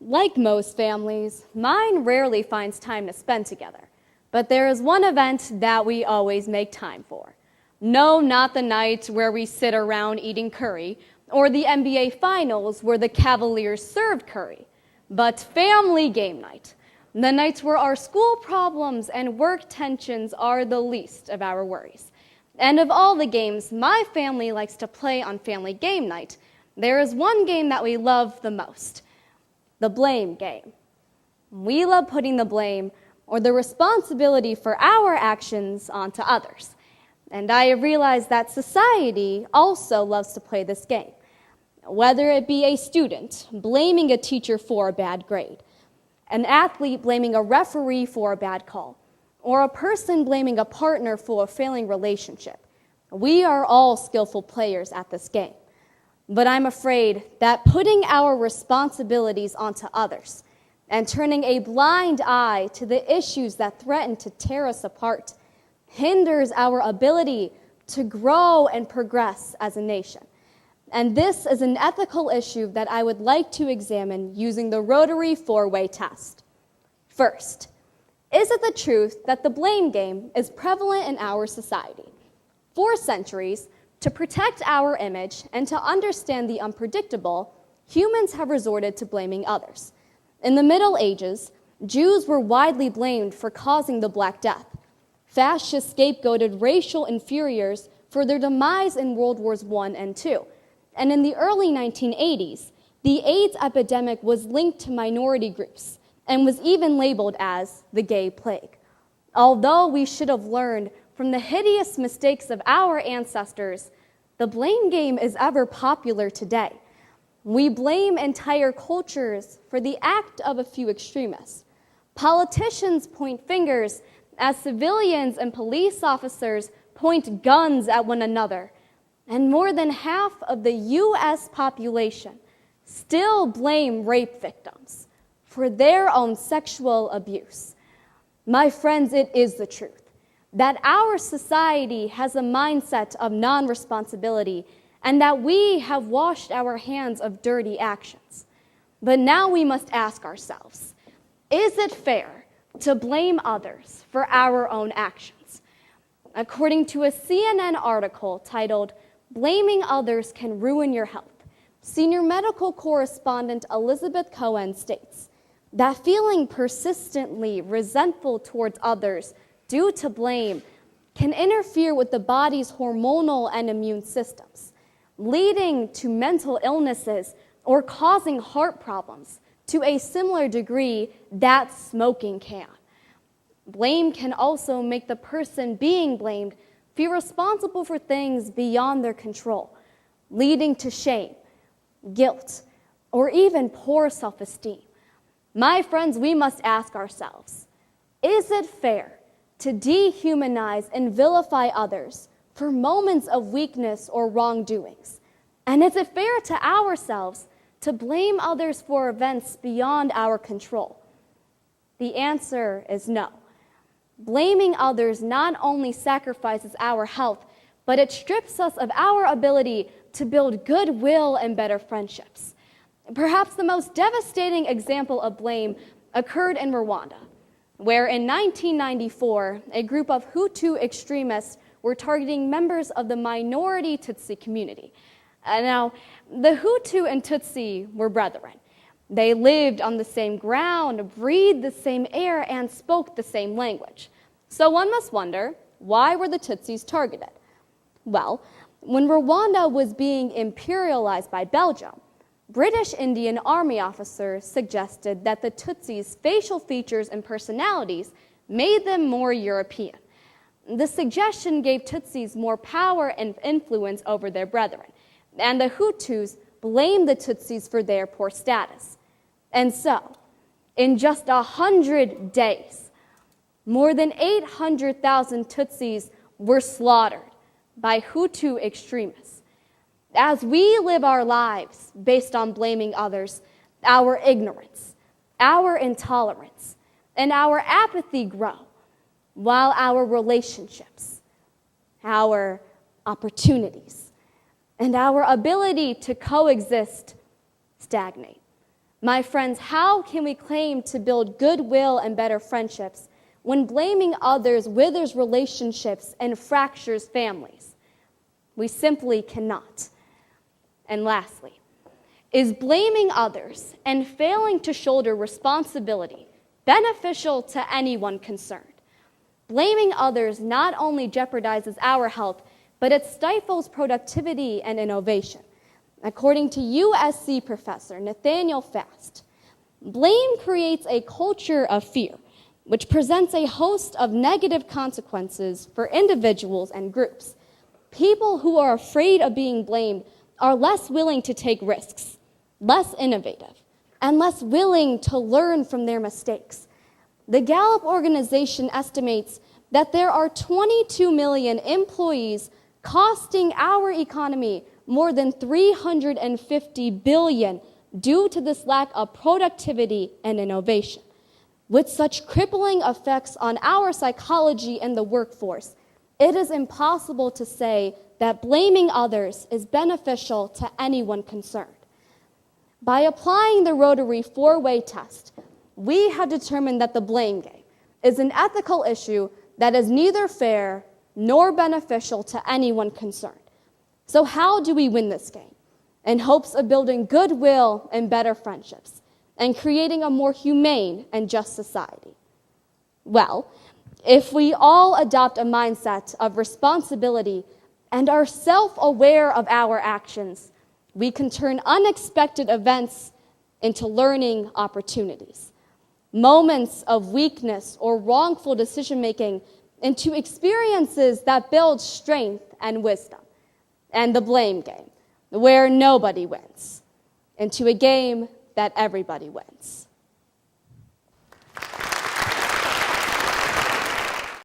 Like most families, mine rarely finds time to spend together. But there is one event that we always make time for. No, not the night where we sit around eating curry, or the NBA Finals where the Cavaliers served curry, but family game night. The nights where our school problems and work tensions are the least of our worries. And of all the games my family likes to play on family game night, there is one game that we love the most: the blame game. We love putting the blame or the responsibility for our actions onto others. And I have realized that society also loves to play this game. Whether it be a student blaming a teacher for a bad grade, an athlete blaming a referee for a bad call, or a person blaming a partner for a failing relationship, we are all skillful players at this game. But I'm afraid that putting our responsibilities onto others and turning a blind eye to the issues that threaten to tear us apart hinders our ability to grow and progress as a nation. And this is an ethical issue that I would like to examine using the Rotary four-way test. First, is it the truth that the blame game is prevalent in our society? For centuries, to protect our image and to understand the unpredictable, humans have resorted to blaming others. In the Middle Ages, Jews were widely blamed for causing the Black Death. Fascists scapegoated racial inferiors for their demise in World Wars I and II. And in the early 1980s, the AIDS epidemic was linked to minority groups and was even labeled as the gay plague. Although we should have learned from the hideous mistakes of our ancestors, the blame game is ever popular today. We blame entire cultures for the act of a few extremists. Politicians point fingers as civilians and police officers point guns at one another. And more than half of the U.S. population still blame rape victims for their own sexual abuse. My friends, it is the truth that our society has a mindset of non-responsibility and that we have washed our hands of dirty actions. But now we must ask ourselves, is it fair to blame others for our own actions? According to a CNN article titled, "Blaming Others Can Ruin Your Health," senior medical correspondent Elizabeth Cohen states that feeling persistently resentful towards others due to blame can interfere with the body's hormonal and immune systems, leading to mental illnesses or causing heart problems to a similar degree that smoking can. Blame can also make the person being blamed feel responsible for things beyond their control, leading to shame, guilt, or even poor self-esteem. My friends, we must ask ourselves, is it fair to dehumanize and vilify others for moments of weakness or wrongdoings? And is it fair to ourselves to blame others for events beyond our control? The answer is no. Blaming others not only sacrifices our health, but it strips us of our ability to build goodwill and better friendships. Perhaps the most devastating example of blame occurred in Rwanda, where in 1994, a group of Hutu extremists were targeting members of the minority Tutsi community. Now, the Hutu and Tutsi were brethren. They lived on the same ground, breathed the same air, and spoke the same language. So one must wonder, why were the Tutsis targeted? Well, when Rwanda was being imperialized by Belgium, British Indian Army officers suggested that the Tutsis' facial features and personalities made them more European. The suggestion gave Tutsis more power and influence over their brethren, and the Hutus blamed the Tutsis for their poor status. And so, in just 100 days, more than 800,000 Tutsis were slaughtered by Hutu extremists. As we live our lives based on blaming others, our ignorance, our intolerance, and our apathy grow, while our relationships, our opportunities, and our ability to coexist stagnate. My friends, how can we claim to build goodwill and better friendships when blaming others withers relationships and fractures families? We simply cannot. And lastly, is blaming others and failing to shoulder responsibility beneficial to anyone concerned? Blaming others not only jeopardizes our health, but it stifles productivity and innovation. According to USC professor Nathaniel Fast, blame creates a culture of fear, which presents a host of negative consequences for individuals and groups. People who are afraid of being blamed are less willing to take risks, less innovative, and less willing to learn from their mistakes. The Gallup organization estimates that there are 22 million employees costing our economy more than $350 billion due to this lack of productivity and innovation. With such crippling effects on our psychology and the workforce, it is impossible to say that blaming others is beneficial to anyone concerned. By applying the Rotary four-way test, we have determined that the blame game is an ethical issue that is neither fair nor beneficial to anyone concerned. So how do we win this game? In hopes of building goodwill and better friendships and creating a more humane and just society? Well, if we all adopt a mindset of responsibility and are self-aware of our actions, we can turn unexpected events into learning opportunities, moments of weakness or wrongful decision-making into experiences that build strength and wisdom, and the blame game, where nobody wins, into a game that everybody wins.